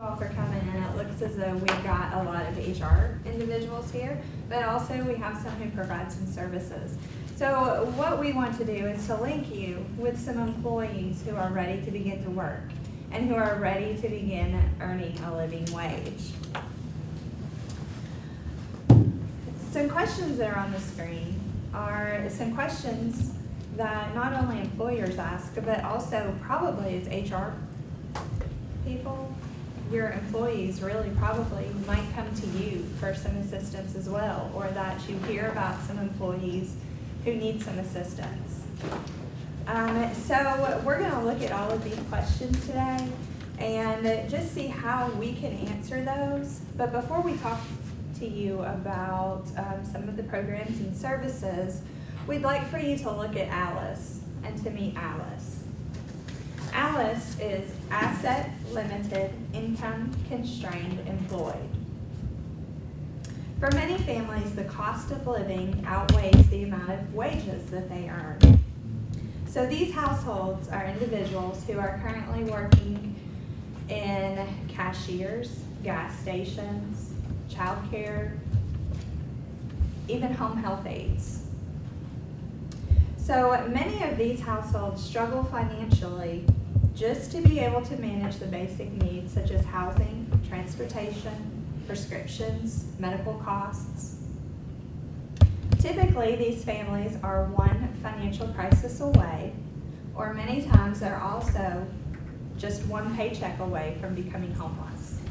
All for coming in. It looks as though we've got a lot of HR individuals here, but also we have some who provide some services. So what we want to do is to link you with some employees who are ready to begin to work and who are ready to begin earning a living wage. Some questions that are on the screen are some questions that not only employers ask, but also probably as HR people, your employees really probably might come to you for some assistance as well, or that you hear about some employees who need some assistance. So we're going to look at all of these questions today and just see how we can answer those. But before we talk to you about some of the programs and services, we'd like for you to look at Alice and to meet Alice. Alice is asset limited, income constrained employed. For many families, the cost of living outweighs the amount of wages that they earn. So these households are individuals who are currently working in cashiers, gas stations, childcare, even home health aides. So many of these households struggle financially just to be able to manage the basic needs such as housing, transportation, prescriptions, medical costs. Typically, these families are one financial crisis away, or many times they're also just one paycheck away from becoming homeless.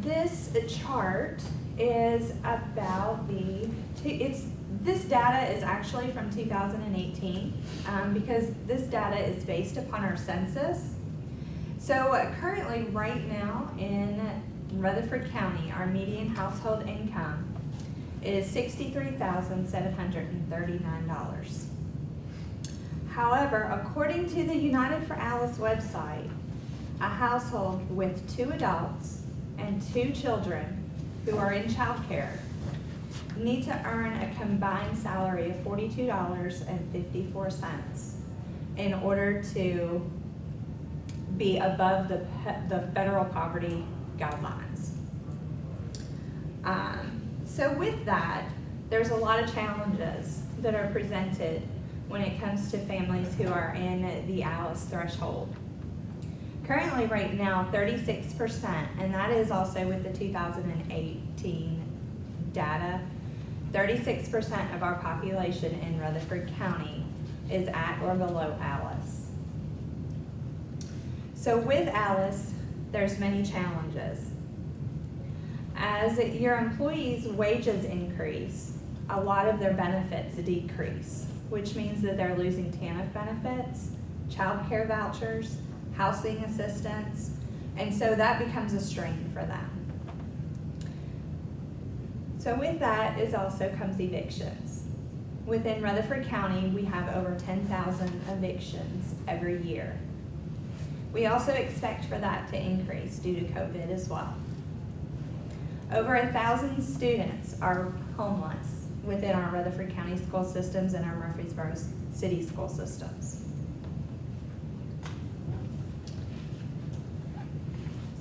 This chart is about this data is actually from 2018 because this data is based upon our census. So currently right now in Rutherford County, our median household income is $63,739. However, according to the United for Alice website, a household with 2 adults and 2 children who are in child care need to earn a combined salary of $42.54 in order to be above the federal poverty guidelines. So with that, there's a lot of challenges that are presented when it comes to families who are in the Alice threshold. Currently right now, 36%, and that is also with the 2018 data, 36% of our population in Rutherford County is at or below Alice. So with Alice, there's many challenges. As your employees' wages increase, a lot of their benefits decrease, which means that they're losing TANF benefits, child care vouchers, housing assistance, and so that becomes a strain for them. So with that also comes evictions. Within Rutherford County, we have over 10,000 evictions every year. We also expect for that to increase due to COVID as well. Over 1,000 students are homeless within our Rutherford County school systems and our Murfreesboro City school systems.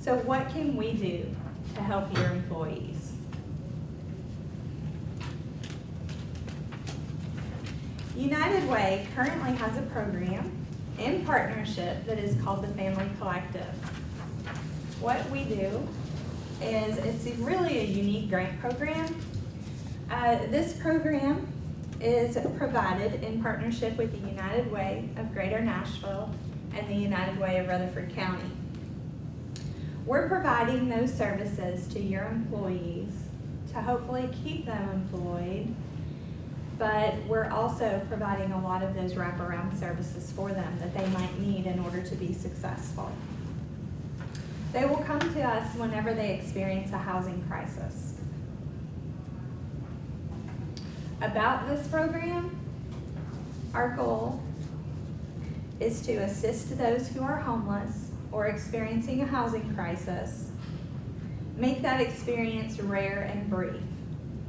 So what can we do to help your employees? United Way currently has a program in partnership that is called the Family Collective. What we do is, it's really a unique grant program. This program is provided in partnership with the United Way of Greater Nashville and the United Way of Rutherford County. We're providing those services to your employees to hopefully keep them employed, but we're also providing a lot of those wraparound services for them that they might need in order to be successful. They will come to us whenever they experience a housing crisis. About this program, our goal is to assist those who are homeless or experiencing a housing crisis, make that experience rare and brief,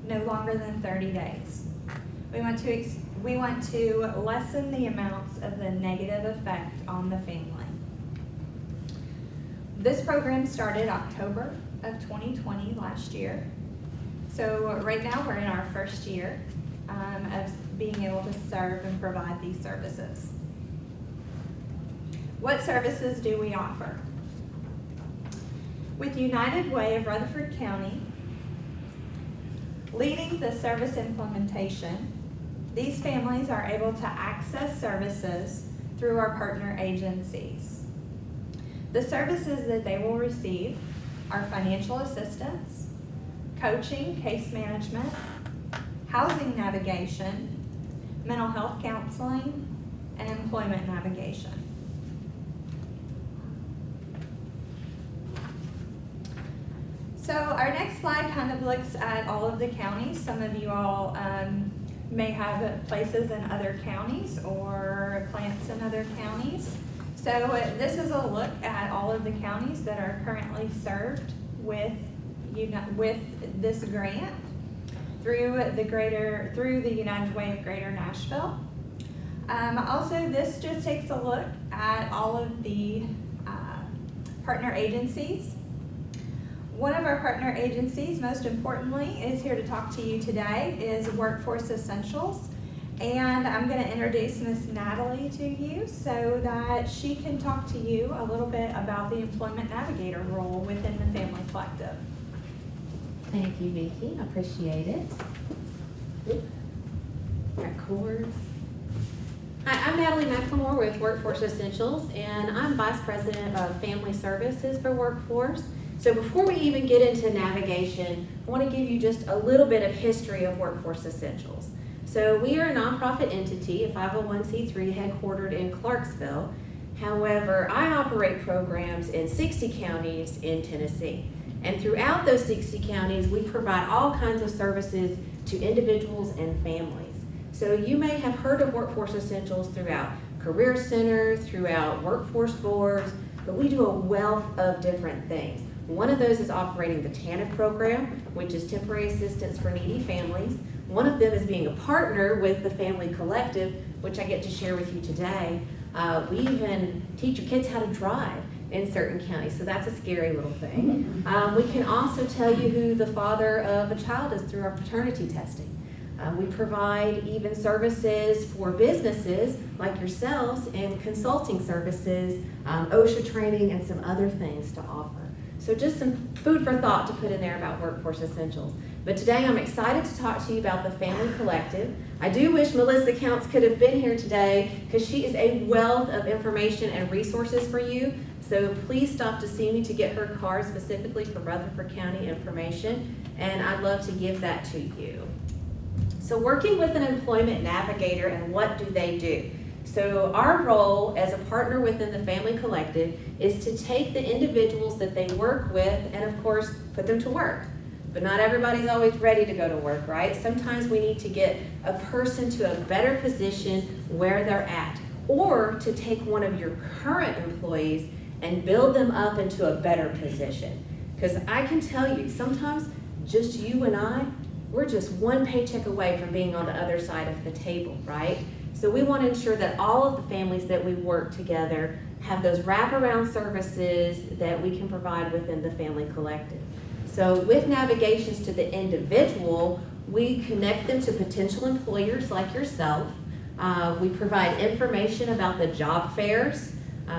no longer than 30 days. We want to We want to lessen the amounts of the negative effect on the family. This program started October of 2020 last year. So right now we're in our first year of being able to serve and provide these services. What services do we offer? With United Way of Rutherford County leading the service implementation, these families are able to access services through our partner agencies. The services that they will receive are financial assistance, coaching, case management, housing navigation, mental health counseling, and employment navigation. So our next slide kind of looks at all of the counties. Some of you all may have places in other counties or plants in other counties. So this is a look at all of the counties that are currently served with this grant through the United Way of Greater Nashville. Also, this just takes a look at all of the partner agencies. One of our partner agencies, most importantly, is here to talk to you today, is Workforce Essentials. And I'm going to introduce Miss Natalie to you so that she can talk to you a little bit about the Employment Navigator role within the Family Collective. Thank you, Vicki. I appreciate it. Got cords. Hi, I'm Natalie McLemore with Workforce Essentials, and I'm Vice President of Family Services for Workforce. So before we even get into navigation, I want to give you just a little bit of history of Workforce Essentials. So we are a nonprofit entity, a 501c3 headquartered in Clarksville. However, I operate programs in 60 counties in Tennessee. And throughout those 60 counties, we provide all kinds of services to individuals and families. So you may have heard of Workforce Essentials throughout Career Center, throughout workforce boards, but we do a wealth of different things. One of those is operating the TANF program, which is temporary assistance for needy families. One of them is being a partner with the Family Collective, which I get to share with you today. We even teach your kids how to drive in certain counties, so that's a scary little thing. We can also tell you who the father of a child is through our paternity testing. We provide even services for businesses like yourselves and consulting services, OSHA training, and some other things to offer. So just some food for thought to put in there about Workforce Essentials. But today I'm excited to talk to you about the Family Collective. I do wish Melissa Counts could have been here today because she is a wealth of information and resources for you. So please stop to see me to get her card specifically for Rutherford County information, and I'd love to give that to you. So working with an employment navigator, and what do they do? So our role as a partner within the Family Collective is to take the individuals that they work with and of course put them to work. But not everybody's always ready to go to work, right? Sometimes we need to get a person to a better position where they're at, or to take one of your current employees and build them up into a better position. Because I can tell you, sometimes just you and I, we're just one paycheck away from being on the other side of the table, right? So we want to ensure that all of the families that we work together have those wraparound services that we can provide within the Family Collective. So with navigations to the individual, we connect them to potential employers like yourself. We provide information about the job fairs.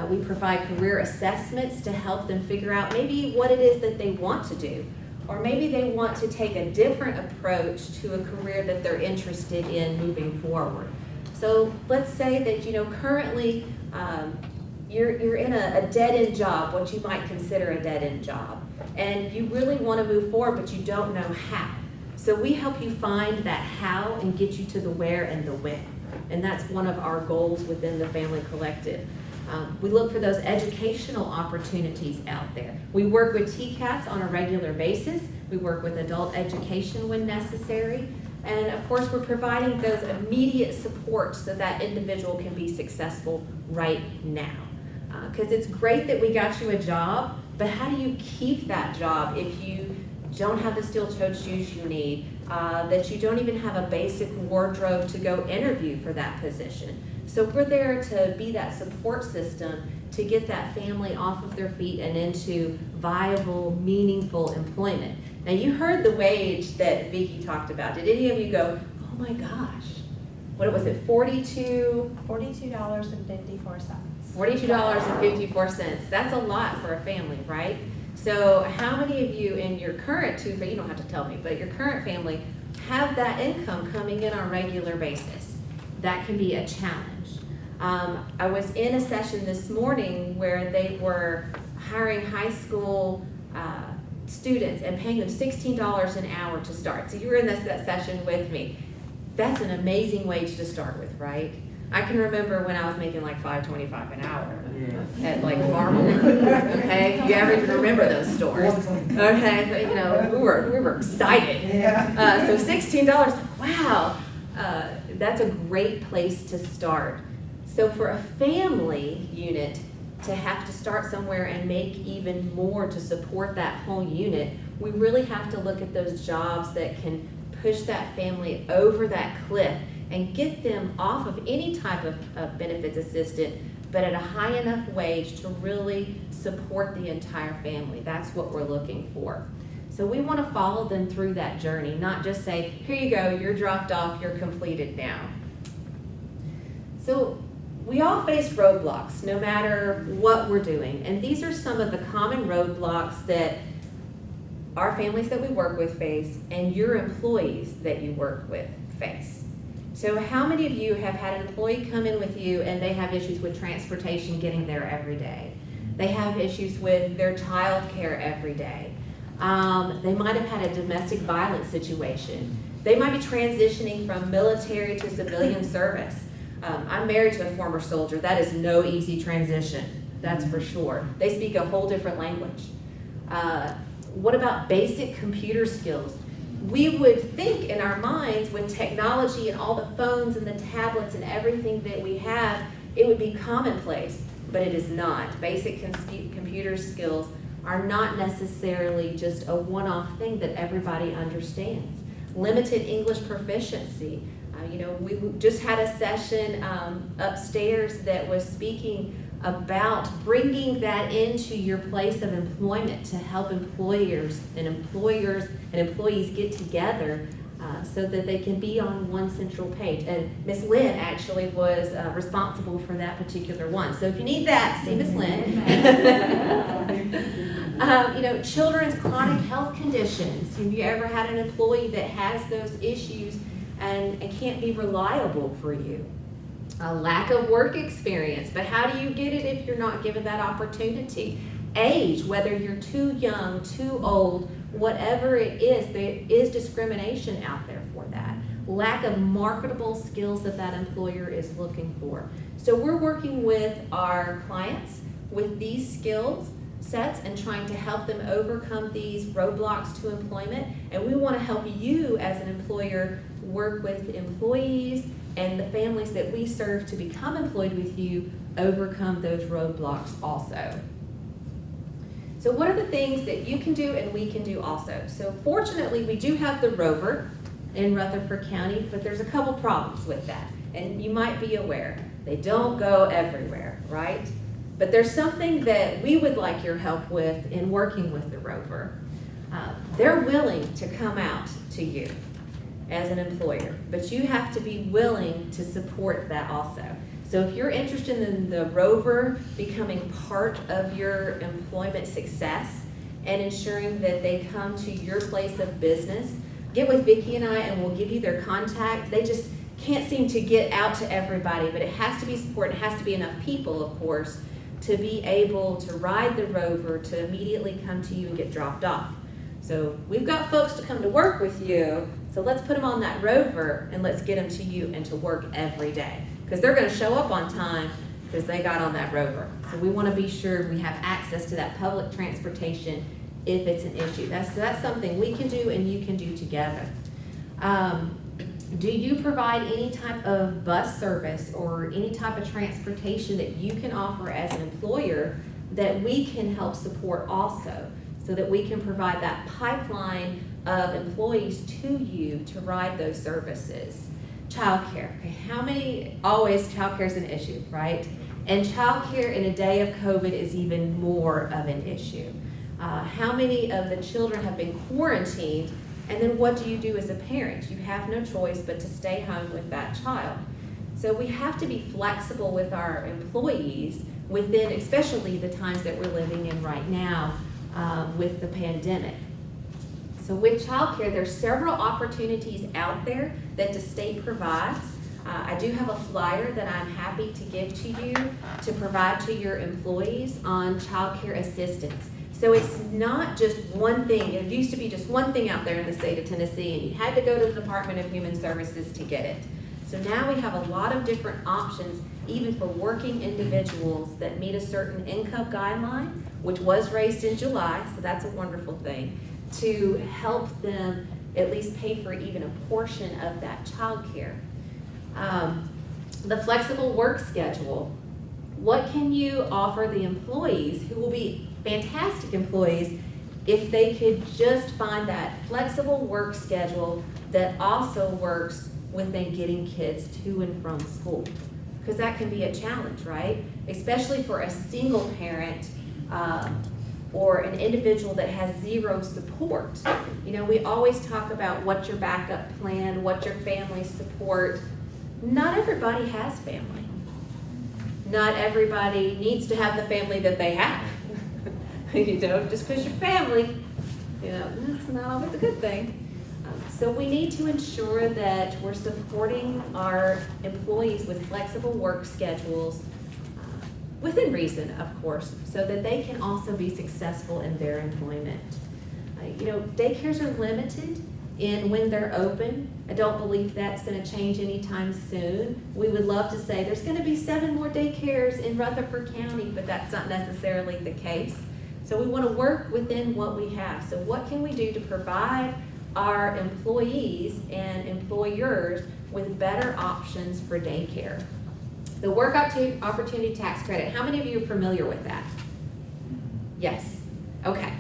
We provide career assessments to help them figure out maybe what it is that they want to do. Or maybe they want to take a different approach to a career that they're interested in moving forward. So let's say that currently you're in a dead-end job, what you might consider a dead-end job, and you really want to move forward, but you don't know how. So we help you find that how and get you to the where and the when. And that's one of our goals within the Family Collective. We look for those educational opportunities out there. We work with TCATs on a regular basis. We work with adult education when necessary. And of course, we're providing those immediate supports so that individual can be successful right now. Because it's great that we got you a job, but how do you keep that job if you don't have the steel-toed shoes you need? that you don't even have a basic wardrobe to go interview for that position. So we're there to be that support system to get that family off of their feet and into viable, meaningful employment. Now you heard the wage that Vicki talked about. Did any of you go, oh my gosh, what was it, $42? $42.54. $42.54. That's a lot for a family, right? So how many of you in your current you don't have to tell me, but your current family have that income coming in on a regular basis? That can be a challenge. I was in a session this morning where they were hiring high school students and paying them $16 an hour to start. So you were in that session with me. That's an amazing wage to start with, right? I can remember when I was making like $5.25 an hour at like Farmville. Okay, you ever even remember those stores? Okay, but, you know, we were excited. So $16, wow, that's a great place to start. So for a family unit to have to start somewhere and make even more to support that whole unit, we really have to look at those jobs that can push that family over that cliff and get them off of any type of benefits assistant, but at a high enough wage to really support the entire family. That's what we're looking for. So we want to follow them through that journey, not just say, here you go, you're dropped off, you're completed now. So we all face roadblocks, no matter what we're doing. And these are some of the common roadblocks that our families that we work with face and your employees that you work with face. So how many of you have had an employee come in with you and they have issues with transportation getting there every day? They have issues with their child care every day. They might have had a domestic violence situation. They might be transitioning from military to civilian service. I'm married to a former soldier. That is no easy transition, that's for sure. They speak a whole different language. What about basic computer skills? We would think in our minds with technology and all the phones and the tablets and everything that we have, it would be commonplace, but it is not. Basic computer skills are not necessarily just a one-off thing that everybody understands. Limited English proficiency. We just had a session upstairs that was speaking about bringing that into your place of employment to help employers and employees get together so that they can be on one central page. And Miss Lynn actually was responsible for that particular one. So if you need that, see Miss Lynn. Children's chronic health conditions. Have you ever had an employee that has those issues and can't be reliable for you? A lack of work experience, but how do you get it if you're not given that opportunity? Age, whether you're too young, too old, whatever it is, there is discrimination out there for that. Lack of marketable skills that employer is looking for. So we're working with our clients with these skills sets and trying to help them overcome these roadblocks to employment. And we want to help you as an employer work with employees and the families that we serve to become employed with you overcome those roadblocks also. So what are the things that you can do and we can do also? So fortunately, we do have the Rover in Rutherford County, but there's a couple problems with that. And you might be aware, they don't go everywhere, right? But there's something that we would like your help with in working with the Rover. They're willing to come out to you as an employer, but you have to be willing to support that also. So if you're interested in the Rover becoming part of your employment success and ensuring that they come to your place of business, get with Vicki and I and we'll give you their contact. They just can't seem to get out to everybody, but it has to be support. It has to be enough people, of course, to be able to ride the Rover to immediately come to you and get dropped off. So we've got folks to come to work with you, so let's put them on that Rover and let's get them to you and to work every day. Because they're going to show up on time because they got on that Rover. So we want to be sure we have access to that public transportation if it's an issue. That's something we can do and you can do together. Do you provide any type of bus service or any type of transportation that you can offer as an employer that we can help support also, so that we can provide that pipeline of employees to you to provide those services. Childcare. Okay, how many, always childcare is an issue, right? And childcare in a day of COVID is even more of an issue. How many of the children have been quarantined, and then what do you do as a parent? You have no choice but to stay home with that child. So we have to be flexible with our employees within, especially the times that we're living in right now with the pandemic. So with childcare, there's several opportunities out there that the state provides. I do have a flyer that I'm happy to give to you to provide to your employees on childcare assistance. So it's not just one thing. It used to be just one thing out there in the state of Tennessee, and you had to go to the Department of Human Services to get it. So now we have a lot of different options, even for working individuals that meet a certain income guideline, which was raised in July, so that's a wonderful thing, to help them at least pay for even a portion of that child care. The flexible work schedule. What can you offer the employees who will be fantastic employees if they could just find that flexible work schedule that also works when they're getting kids to and from school? Because that can be a challenge, right? Especially for a single parent or an individual that has zero support. You know, we always talk about what's your backup plan, what's your family support. Not everybody has family. Not everybody needs to have the family that they have. You know, just because you're family, you know, that's not always a good thing. So we need to ensure that we're supporting our employees with flexible work schedules, within reason, of course, so that they can also be successful in their employment. You know, daycares are limited in when they're open. I don't believe that's going to change anytime soon. We would love to say there's going to be 7 more daycares in Rutherford County, but that's not necessarily the case. So we want to work within what we have. So what can we do to provide our employees and employers with better options for daycare? The Work Opportunity Tax Credit, how many of you are familiar with that? Yes, okay.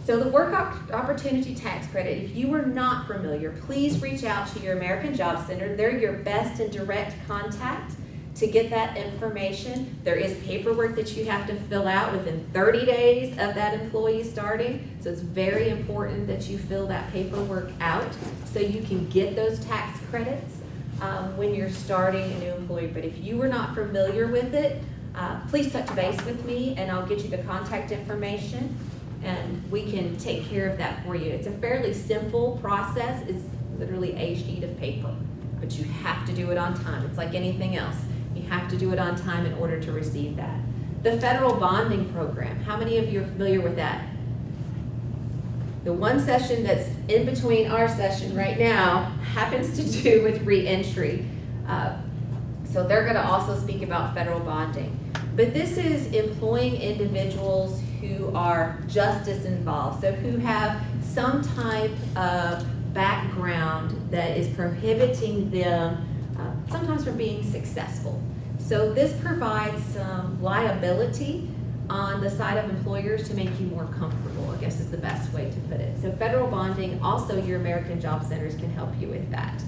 So the Work Opportunity Tax Credit, if you are not familiar, please reach out to your American Job Center. They're your best and direct contact to get that information. There is paperwork that you have to fill out within 30 days of that employee starting. So it's very important that you fill that paperwork out so you can get those tax credits when you're starting a new employee. But if you were not familiar with it, please touch base with me and I'll get you the contact information and we can take care of that for you. It's a fairly simple process. It's literally a sheet of paper, but you have to do it on time. It's like anything else. You have to do it on time in order to receive that. The federal bonding program, how many of you are familiar with that? The one session that's in between our session right now happens to do with reentry. So they're going to also speak about federal bonding. But this is employing individuals who are justice involved, so who have some type of background that is prohibiting them sometimes from being successful. So this provides some liability on the side of employers to make you more comfortable, I guess is the best way to put it. So federal bonding, also your American Job Centers can help you with that.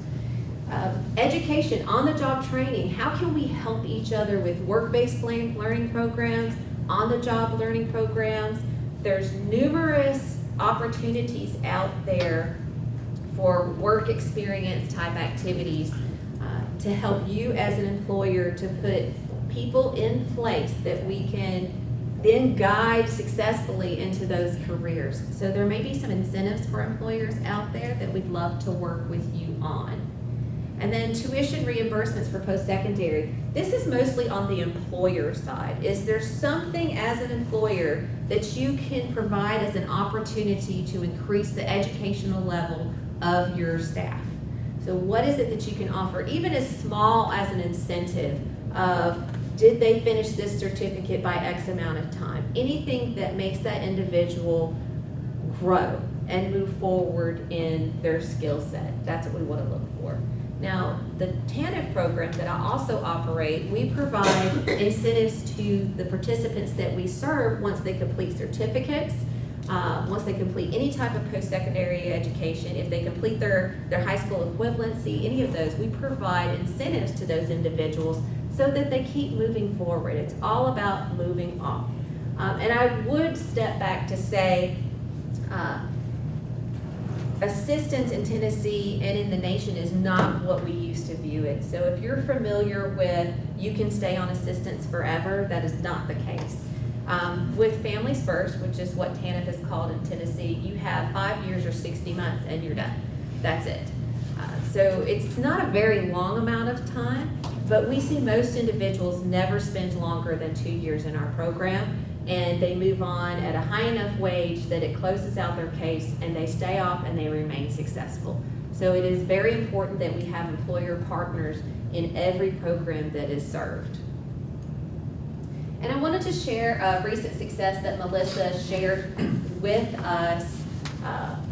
Education, on-the-job training. How can we help each other with work-based learning programs, on-the-job learning programs? There's numerous opportunities out there for work experience type activities to help you as an employer to put people in place that we can then guide successfully into those careers. So there may be some incentives for employers out there that we'd love to work with you on. And then tuition reimbursements for post-secondary. This is mostly on the employer side. Is there something as an employer that you can provide as an opportunity to increase the educational level of your staff? So what is it that you can offer, even as small as an incentive of, did they finish this certificate by X amount of time? Anything that makes that individual grow and move forward in their skill set. That's what we want to look for. Now, the TANF program that I also operate, we provide incentives to the participants that we serve once they complete certificates. once they complete any type of post-secondary education, if they complete their high school equivalency, any of those, we provide incentives to those individuals so that they keep moving forward. It's all about moving on. And I would step back to say, assistance in Tennessee and in the nation is not what we used to view it. So if you're familiar with you can stay on assistance forever, that is not the case. With Families First, which is what TANF is called in Tennessee, you have 5 years or 60 months and you're done. That's it. So it's not a very long amount of time, but we see most individuals never spend longer than 2 years in our program, and they move on at a high enough wage that it closes out their case and they stay off and they remain successful. So it is very important that we have employer partners in every program that is served. And I wanted to share a recent success that Melissa shared with us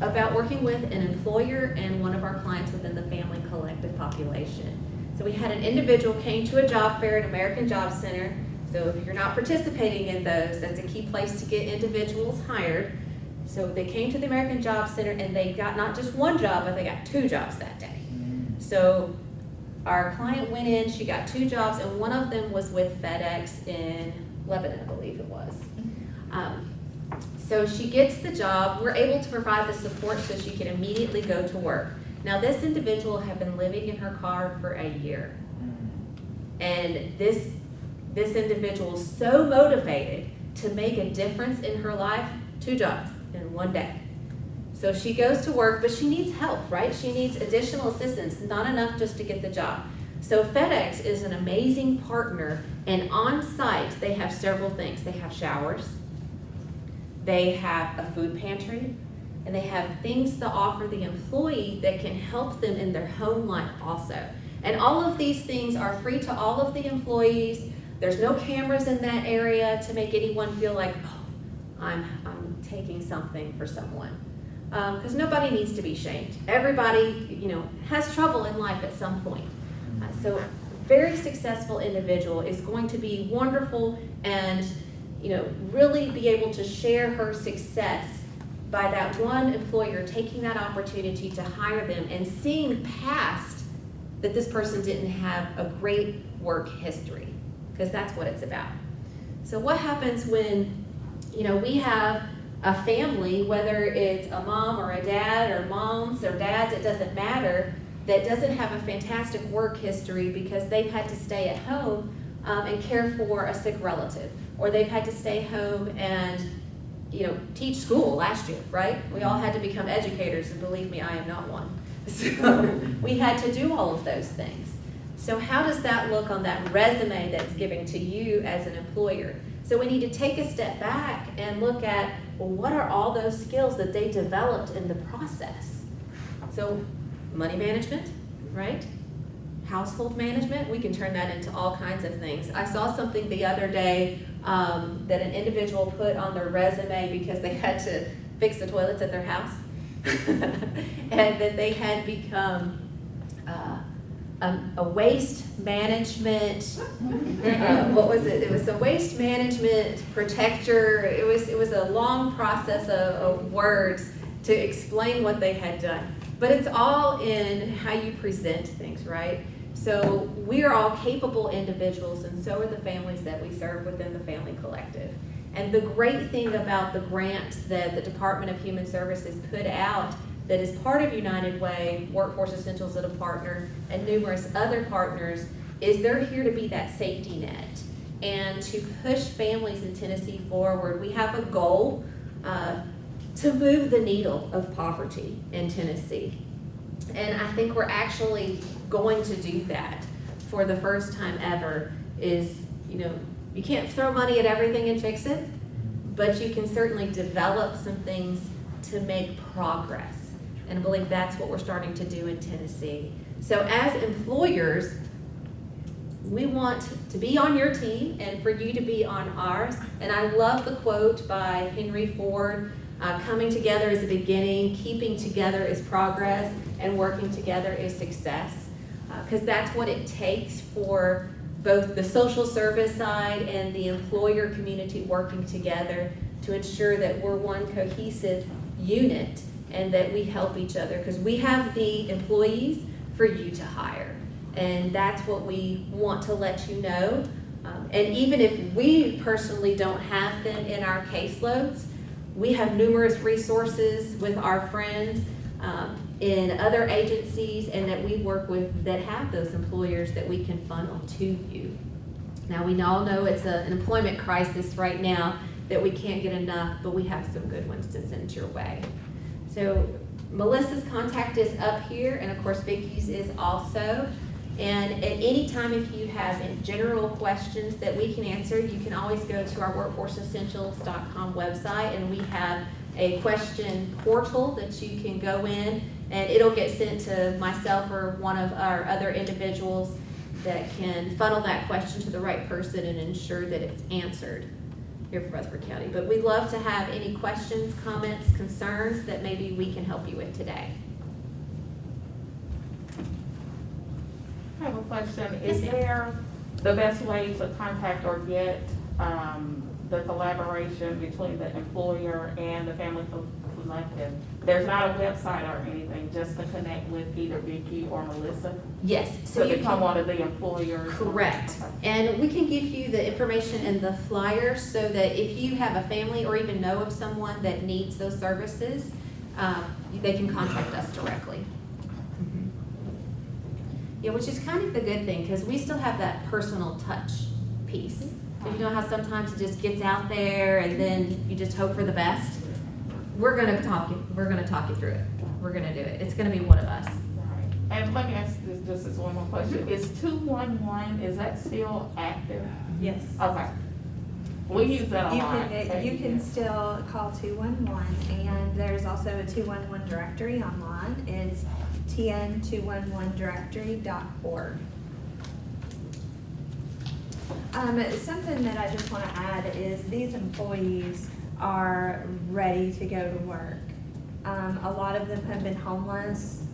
about working with an employer and one of our clients within the Family Collective population. So we had an individual came to a job fair at American Job Center. So if you're not participating in those, that's a key place to get individuals hired. So they came to the American Job Center and they got not just one job, but they got 2 jobs that day. So our client went in, she got 2 jobs, and one of them was with FedEx in Lebanon, I believe it was. So she gets the job. We're able to provide the support so she can immediately go to work. Now this individual had been living in her car for a year. And this individual is so motivated to make a difference in her life, 2 jobs in one day. So she goes to work, but she needs help, right? She needs additional assistance, not enough just to get the job. So FedEx is an amazing partner, and on site they have several things. They have showers, they have a food pantry, and they have things to offer the employee that can help them in their home life also. And all of these things are free to all of the employees. There's no cameras in that area to make anyone feel like, oh, I'm taking something for someone. Because nobody needs to be shamed. Everybody, has trouble in life at some point. So a very successful individual is going to be wonderful and, really be able to share her success by that one employer taking that opportunity to hire them and seeing past that this person didn't have a great work history, because that's what it's about. So what happens when, we have a family, whether it's a mom or a dad or moms or dads, it doesn't matter, that doesn't have a fantastic work history because they've had to stay at home and care for a sick relative, or they've had to stay home and teach school last year, right? We all had to become educators, and believe me, I am not one. So we had to do all of those things. So how does that look on that resume that's given to you as an employer? So we need to take a step back and look at, well, what are all those skills that they developed in the process? So money management, right? Household management, we can turn that into all kinds of things. I saw something the other day that an individual put on their resume because they had to fix the toilets at their house. And that they had become a waste management, what was it? It was a waste management protector. It was a long process of words to explain what they had done. But it's all in how you present things, right? So we are all capable individuals, and so are the families that we serve within the Family Collective. And the great thing about the grants that the Department of Human Services put out that is part of United Way, Workforce Essentials as a partner, and numerous other partners, is they're here to be that safety net and to push families in Tennessee forward. We have a goal to move the needle of poverty in Tennessee. And I think we're actually going to do that for the first time ever. Is, you can't throw money at everything and fix it, but you can certainly develop some things to make progress. And I believe that's what we're starting to do in Tennessee. So as employers, we want to be on your team and for you to be on ours. And I love the quote by Henry Ford, coming together is a beginning, keeping together is progress, and working together is success. Because that's what it takes for both the social service side and the employer community working together to ensure that we're one cohesive unit and that we help each other, because we have the employees for you to hire. And that's what we want to let you know. And even if we personally don't have them in our caseloads, we have numerous resources with our friends in other agencies and that we work with that have those employers that we can funnel to you. Now, we all know it's an employment crisis right now that we can't get enough, but we have some good ones to send your way. So Melissa's contact is up here, and of course Vicky's is also. And at any time, if you have general questions that we can answer, you can always go to our workforceessentials.com website, and we have a question portal that you can go in, and it'll get sent to myself or one of our other individuals that can funnel that question to the right person and ensure that it's answered here for Rutherford County. But we'd love to have any questions, comments, concerns that maybe we can help you with today. I have a question. Yes, Is ma'am. there the best way to contact or get the collaboration between the employer and the family collective? There's not a website or anything, just to connect with either Vicki or Melissa Yes, to become one of the employers? Correct. Okay. And we can give you the information in the flyer so that if you have a family or even know of someone that needs those services, they can contact us directly. Yeah, which is kind of the good thing, because we still have that personal touch piece. So you know how sometimes it just gets out there and then you just hope for the best? We're gonna talk you through it. We're gonna do it. It's gonna be one of us. Right. And let me ask this, just as one more question. Is 211, is that still active? Yes. Okay. We use that a lot. You can still call 211, and there's also a 211 directory online. It's tn211directory.org. Something that I just want to add is these employees are ready to go to work. A lot of them have been homeless.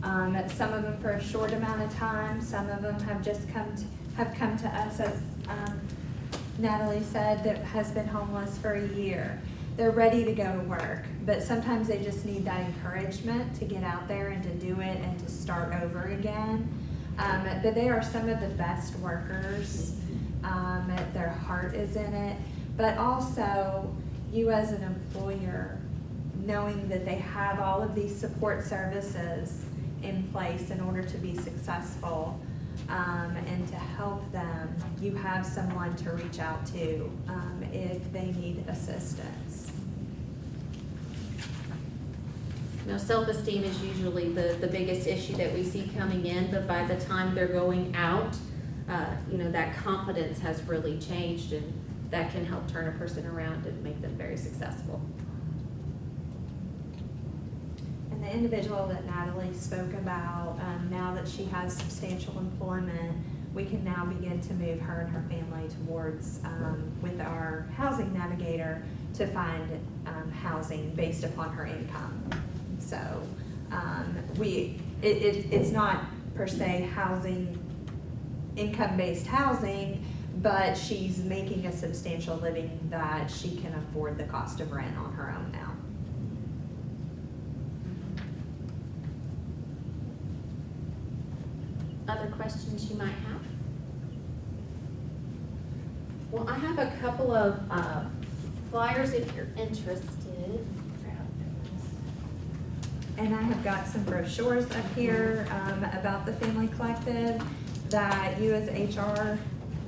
Some of them for a short amount of time. Some of them have just come to us, as Natalie said, that has been homeless for a year. They're ready to go to work, but sometimes they just need that encouragement to get out there and to do it and to start over again. But they are some of the best workers. Their heart is in it, but also you as an employer, knowing that they have all of these support services in place in order to be successful, and to help them, you have someone to reach out to if they need assistance. Now, self-esteem is usually the biggest issue that we see coming in, but by the time they're going out, that confidence has really changed, and that can help turn a person around and make them very successful. And the individual that Natalie spoke about, now that she has substantial employment, we can now begin to move her and her family towards, with our housing navigator, to find housing based upon her income. So it's not per se housing, income-based housing, but she's making a substantial living that she can afford the cost of rent on her own now. Other questions you might have? Well, I have a couple of flyers if you're interested. And I have got some brochures up here about the Family Collective that you as HR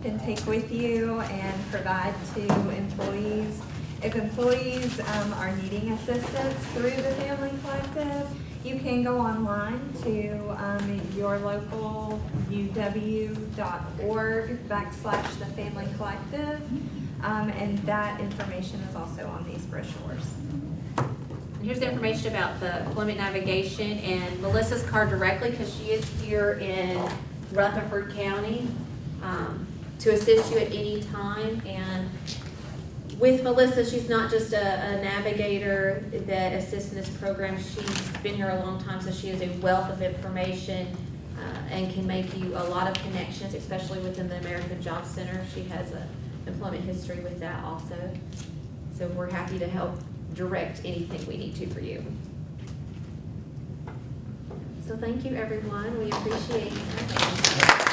can take with you and provide to employees. If employees are needing assistance through the Family Collective, you can go online to your local uw.org/the Family Collective, and that information is also on these brochures. Here's the information about the employment navigation and Melissa's card directly, because she is here in Rutherford County to assist you at any time. And with Melissa, she's not just a navigator that assists in this program. She's been here a long time, so she has a wealth of information and can make you a lot of connections, especially within the American Job Center. She has an employment history with that also. So we're happy to help direct anything we need to for you. So thank you, everyone. We appreciate it.